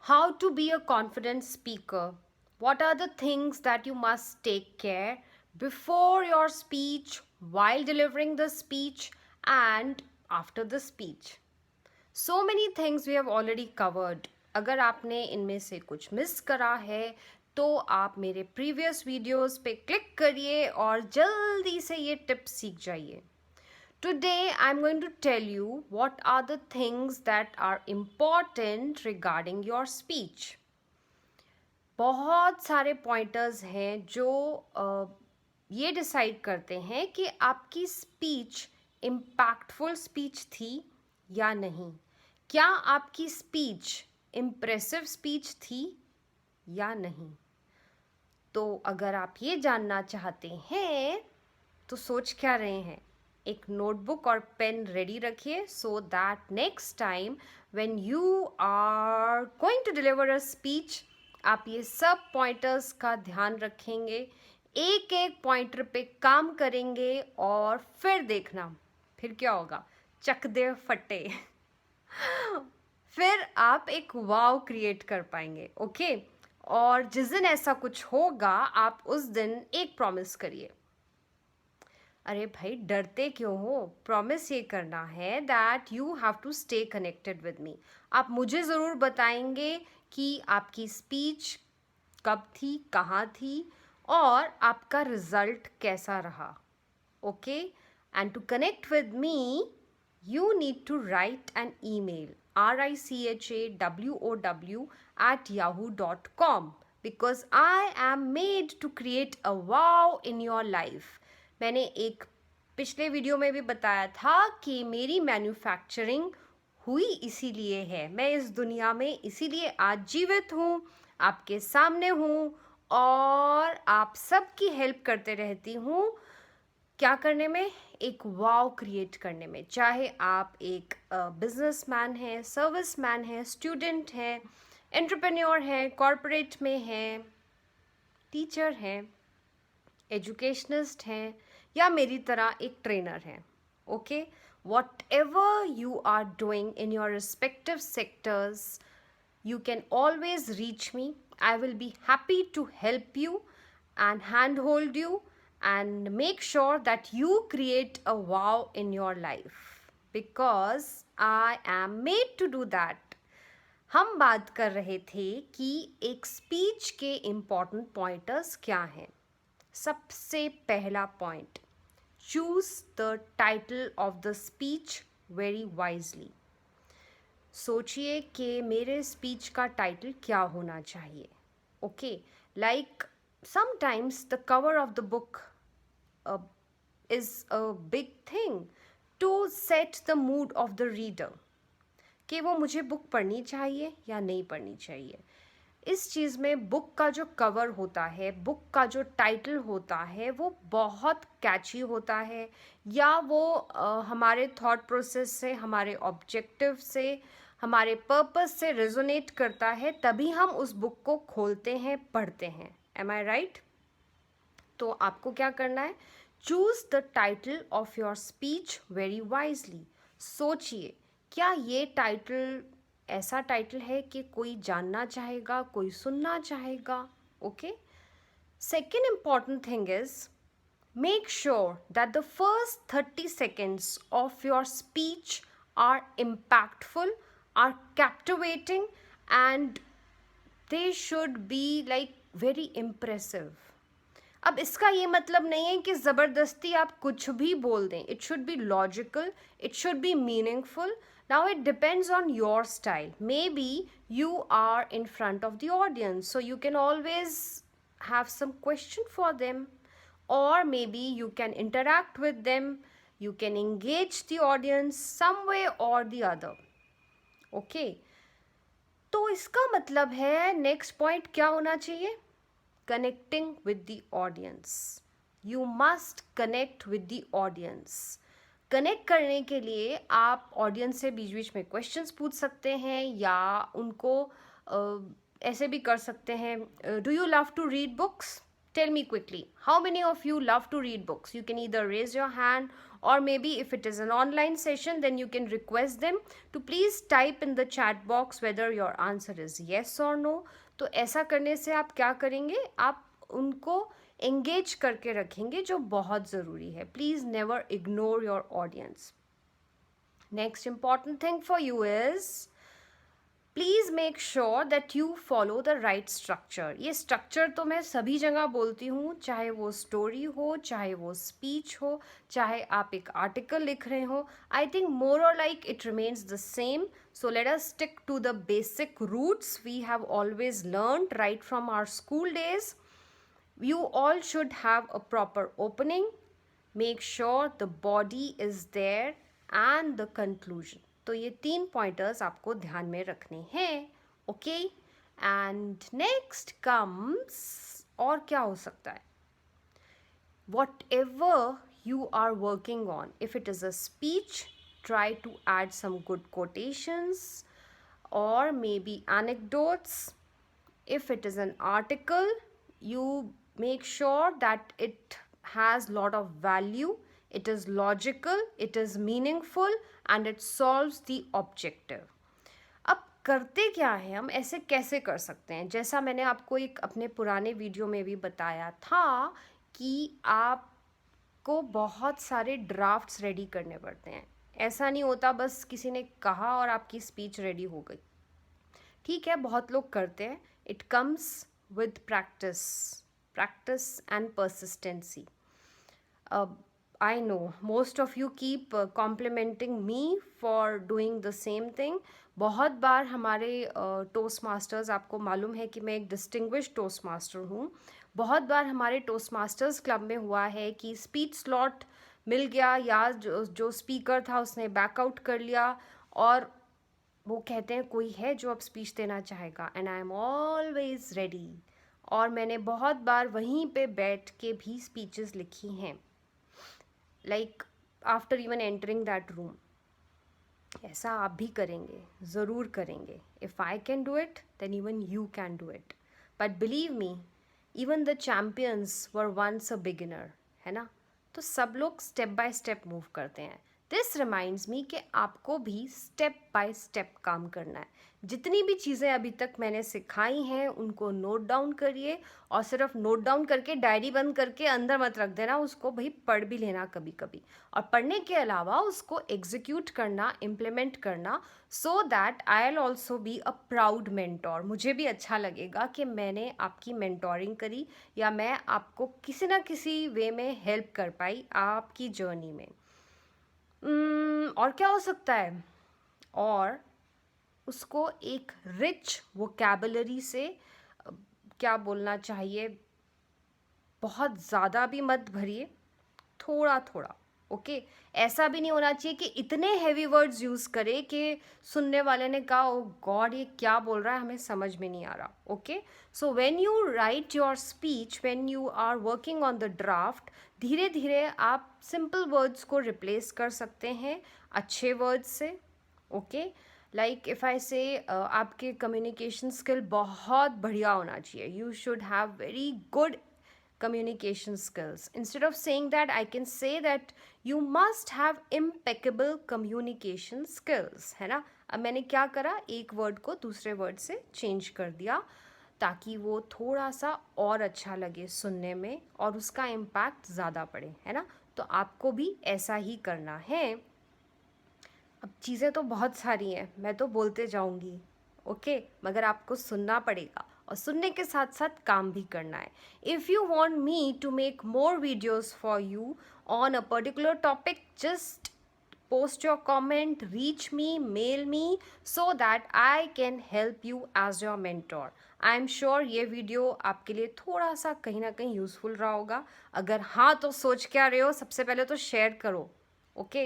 How to be a confident speaker. What are the things that you must take care before your speech, while delivering the speech, and after the speech? So many things we have already covered. अगर आपने इनमें से कुछ miss करा है तो आप मेरे प्रीवियस वीडियोस पे क्लिक करिए और जल्दी से ये टिप्स सीख जाइए. Today, I'm going to tell you what are the things that are important regarding your speech. बहुत सारे पॉइंटर्स हैं जो ये डिसाइड करते हैं कि आपकी स्पीच इम्पैक्टफुल स्पीच थी या नहीं. क्या आपकी स्पीच इम्प्रेसिव स्पीच थी या नहीं. तो अगर आप ये जानना चाहते हैं तो सोच क्या रहे हैं. एक नोटबुक और पेन रेडी रखिए so that next time when you are going to deliver a speech आप ये सब पॉइंटर्स का ध्यान रखेंगे, एक एक पॉइंटर पे काम करेंगे और फिर देखना फिर क्या होगा. चक दे फटे. फिर आप एक वाव क्रिएट कर पाएंगे. ओके और जिस दिन ऐसा कुछ होगा आप उस दिन एक प्रॉमिस करिए. अरे भाई डरते क्यों हो. प्रॉमिस ये करना है that you have to stay connected with me. आप मुझे ज़रूर बताएंगे कि आपकी स्पीच कब थी, कहाँ थी और आपका रिजल्ट कैसा रहा. Okay and to connect with me you need to write an email richawoow@yahoo.com because I am made to create a wow in your life. मैंने एक पिछले वीडियो में भी बताया था कि मेरी मैन्युफैक्चरिंग हुई इसीलिए है. मैं इस दुनिया में इसीलिए आज जीवित हूँ, आपके सामने हूँ और आप सबकी हेल्प करते रहती हूँ. क्या करने में? एक वाव क्रिएट करने में. चाहे आप एक बिजनेसमैन हैं, सर्विसमैन हैं, स्टूडेंट हैं, एंटरप्रेन्योर हैं, कॉरपोरेट में हैं, टीचर हैं, एजुकेशनिस्ट हैं या मेरी तरह एक ट्रेनर हैं. Okay whatever you are doing in your respective sectors you can always reach me. I will be happy to help you and handhold you and make sure that you create a wow in your life because I am made to do that. हम बात कर रहे थे कि एक speech के important pointers क्या हैं. सबसे पहला point, choose the title of the speech very wisely. सोचिए कि मेरे स्पीच का टाइटल क्या होना चाहिए. Okay like sometimes the cover of the book is a big thing to set the mood of the reader कि वो मुझे बुक पढ़नी चाहिए या नहीं पढ़नी चाहिए. इस चीज़ में बुक का जो कवर होता है, बुक का जो टाइटल होता है वो बहुत कैची होता है या वो हमारे थॉट प्रोसेस से, हमारे ऑब्जेक्टिव से, हमारे पर्पस से रेजोनेट करता है, तभी हम उस बुक को खोलते हैं, पढ़ते हैं. एम आई राइट? तो आपको क्या करना है? Choose the title of your speech very wisely. सोचिए क्या ये टाइटल ऐसा टाइटल है कि कोई जानना चाहेगा, कोई सुनना चाहेगा. Okay second important thing is make sure that the first 30 seconds of your speech are impactful, are captivating, and they should be like very impressive. अब इसका ये मतलब नहीं है कि ज़बरदस्ती आप कुछ भी बोल दें. It should be logical, it should be meaningful. Now it depends on your style. Maybe you are in front of the audience, so you can always have some question for them, or maybe you can interact with them, you can engage the audience some way or the other. Okay, तो इसका मतलब है next point क्या होना चाहिए? Connecting with the audience. You must connect with the audience. Connect करने के लिए आप ऑडियंस से बीच बीच में क्वेश्चंस पूछ सकते हैं या उनको ऐसे भी कर सकते हैं. Do you love to read books? Tell me quickly, how many of you love to read books? You can either raise your hand, or maybe if it is an online session, then you can request them to please type in the chat box whether your answer is yes or no. तो ऐसा करने से आप क्या करेंगे, आप उनको engage करके रखेंगे, जो बहुत ज़रूरी है. Please never ignore your audience. Next important thing for you is, please make sure that you follow the right structure. ये स्ट्रक्चर तो मैं सभी जगह बोलती हूँ, चाहे वो स्टोरी हो, चाहे वो स्पीच हो, चाहे आप एक आर्टिकल लिख रहे हो. आई थिंक मोर और like it remains the same. So let us stick to the basic roots we have always learned right from our school days. You all should have a proper opening. Make sure the body is there and the conclusion. तो ये 3 pointers आपको ध्यान में रखने हैं. Okay, and next comes, और क्या हो सकता है, whatever you are working on, if it is a speech, try to add some good quotations or maybe anecdotes. If it is an article, you make sure that it has lot of value, it is logical, it is meaningful and it solves the objective. अब करते क्या है, हम ऐसे कैसे कर सकते हैं, जैसा मैंने आपको एक अपने पुराने वीडियो में भी बताया था कि आपको बहुत सारे ड्राफ्ट्स रेडी करने पड़ते हैं. ऐसा नहीं होता बस किसी ने कहा और आपकी स्पीच रेडी हो गई. ठीक है, बहुत लोग करते हैं. It comes with practice and persistency. I know most of you keep complimenting me for doing the same thing. बहुत बार हमारे टोस्ट मास्टर्स, आपको मालूम है कि मैं एक डिस्टिंग्विश्ड टोस्ट मास्टर हूँ, बहुत बार हमारे टोस्ट मास्टर्स क्लब में हुआ है कि स्पीच स्लॉट मिल गया या जो स्पीकर था उसने बैकआउट कर लिया और वो कहते हैं कोई है जो अब स्पीच देना चाहेगा, and I am always ready. और मैंने बहुत बार वहीं पे बैठ के भी स्पीचेस लिखी हैं, like after even entering that room. ऐसा आप भी करेंगे, ज़रूर करेंगे. If I can do it then even you can do it. But believe me, even the champions were once a beginner, है ना. तो सब लोग स्टेप बाय स्टेप मूव करते हैं. दिस रिमाइंड्स मी कि आपको भी स्टेप बाय स्टेप काम करना है. जितनी भी चीज़ें अभी तक मैंने सिखाई हैं उनको नोट डाउन करिए, और सिर्फ नोट डाउन करके डायरी बंद करके अंदर मत रख देना उसको, भाई पढ़ भी लेना कभी कभी, और पढ़ने के अलावा उसको एग्जीक्यूट करना, इम्प्लीमेंट करना, so that I will also be a proud mentor. मुझे भी अच्छा लगेगा कि मैंने आपकी मेंटोरिंग करी या मैं आपको किसी ना किसी वे में हेल्प कर पाई आपकी जर्नी में. और क्या हो सकता है, और उसको एक रिच वोकैबुलरी से क्या बोलना चाहिए, बहुत ज़्यादा भी मत भरिए, थोड़ा थोड़ा. ओके, ऐसा भी नहीं होना चाहिए कि इतने हैवी वर्ड्स यूज़ करे कि सुनने वाले ने कहा ओ गॉड ये क्या बोल रहा है, हमें समझ में नहीं आ रहा. Okay, so when you write your speech, when you are working on the draft, धीरे धीरे आप सिंपल वर्ड्स को रिप्लेस कर सकते हैं अच्छे वर्ड्स से. ओके, लाइक इफ़ आई से आपके कम्युनिकेशन स्किल बहुत बढ़िया होना चाहिए. You should have very good communication skills. Instead of saying that, I can say that you must have impeccable communication skills, है ना. अब मैंने क्या करा, एक वर्ड को दूसरे वर्ड से चेंज कर दिया ताकि वो थोड़ा सा और अच्छा लगे सुनने में और उसका इम्पैक्ट ज़्यादा पड़े, है ना. तो आपको भी ऐसा ही करना है. अब चीज़ें तो बहुत सारी हैं, मैं तो बोलते जाऊँगी. ओके, मगर आपको सुनना पड़ेगा और सुनने के साथ साथ काम भी करना है. If you want me to make more videos for you on a particular topic, just post your comment, reach me, mail me, so that I can help you as your mentor. I am sure ये video आपके लिए थोड़ा सा कहीं ना कहीं useful रहा होगा. अगर हाँ तो सोच क्या रहे हो, सबसे पहले तो शेयर करो. ओके,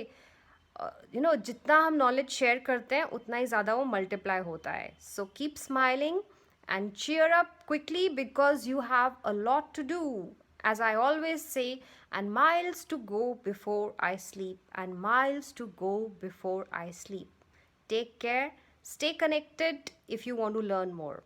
यू नो जितना हम नॉलेज शेयर करते हैं उतना ही ज़्यादा वो मल्टीप्लाई होता है. So keep smiling and cheer up quickly because you have a lot to do. As I always say, and miles to go before I sleep, and miles to go before I sleep. Take care, stay connected if you want to learn more.